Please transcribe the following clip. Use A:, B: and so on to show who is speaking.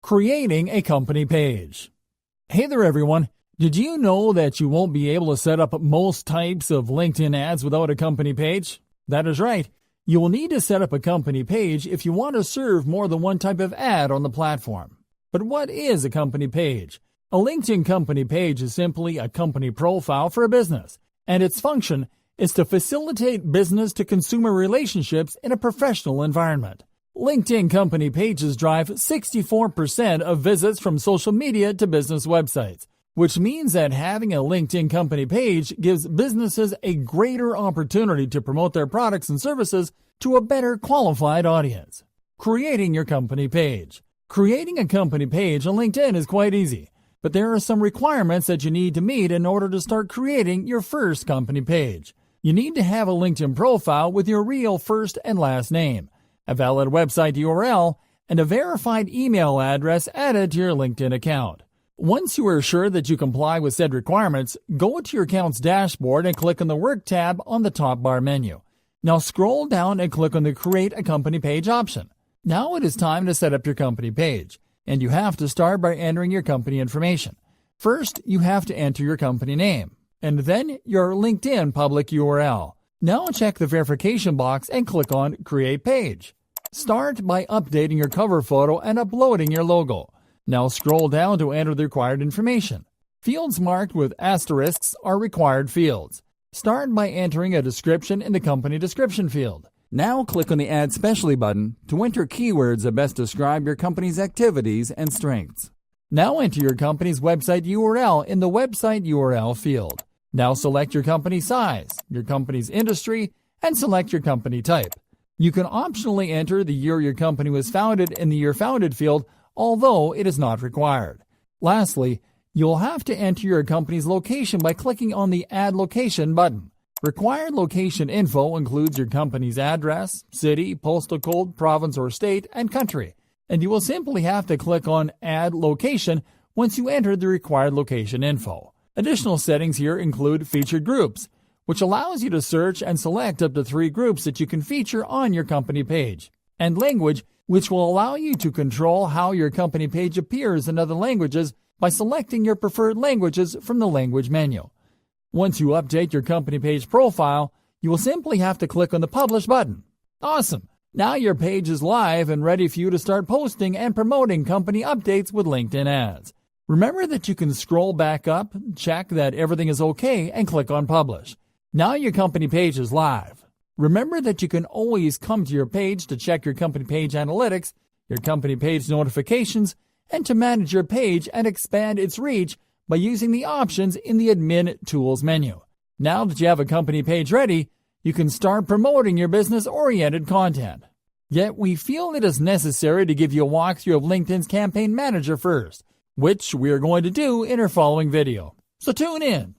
A: Creating a company page. Hey there everyone, did you know that you won't be able to set up most types of LinkedIn ads without a company page? That is right, you will need to set up a company page if you want to serve more than one type of ad on the platform. But what is a company page? A LinkedIn company page is simply a company profile for a business, and its function is to facilitate business-to-consumer relationships in a professional environment. LinkedIn company pages drive 64% of visits from social media to business websites, which means that having a LinkedIn company page gives businesses a greater opportunity to promote their products and services to a better qualified audience. Creating your company page. Creating a company page on LinkedIn is quite easy, but there are some requirements that you need to meet in order to start creating your first company page. You need to have a LinkedIn profile with your real first and last name, a valid website URL, and a verified email address added to your LinkedIn account. Once you are sure that you comply with said requirements, go to your account's dashboard and click on the Work tab on the top bar menu. Now scroll down and click on the Create a Company Page option. Now it is time to set up your company page, and you have to start by entering your company information. First, you have to enter your company name, and then your LinkedIn public URL. Now check the verification box and click on Create Page. Start by updating your cover photo and uploading your logo. Now scroll down to enter the required information. Fields marked with asterisks are required fields. Start by entering a description in the company description field. Now click on the Add Specially button to enter keywords that best describe your company's activities and strengths. Now enter your company's website URL in the Website URL field. Now select your company size, your company's industry, and select your company type. You can optionally enter the year your company was founded in the Year Founded field, although it is not required. Lastly, you'll have to enter your company's location by clicking on the Add Location button. Required location info includes your company's address, city, postal code, province or state, and country, and you will simply have to click on Add Location once you enter the required location info. Additional settings here include featured groups, which allows you to search and select up to 3 groups that you can feature on your company page, and language, which will allow you to control how your company page appears in other languages by selecting your preferred languages from the language menu. Once you update your company page profile, you will simply have to click on the Publish button. Awesome! Now your page is live and ready for you to start posting and promoting company updates with LinkedIn ads. Remember that you can scroll back up, check that everything is okay, and click on Publish. Now your company page is live. Remember that you can always come to your page to check your company page analytics, your company page notifications, and to manage your page and expand its reach by using the options in the Admin Tools menu. Now that you have a company page ready, you can start promoting your business-oriented content. Yet we feel it is necessary to give you a walkthrough of LinkedIn's Campaign Manager first, which we are going to do in our following video. So tune in.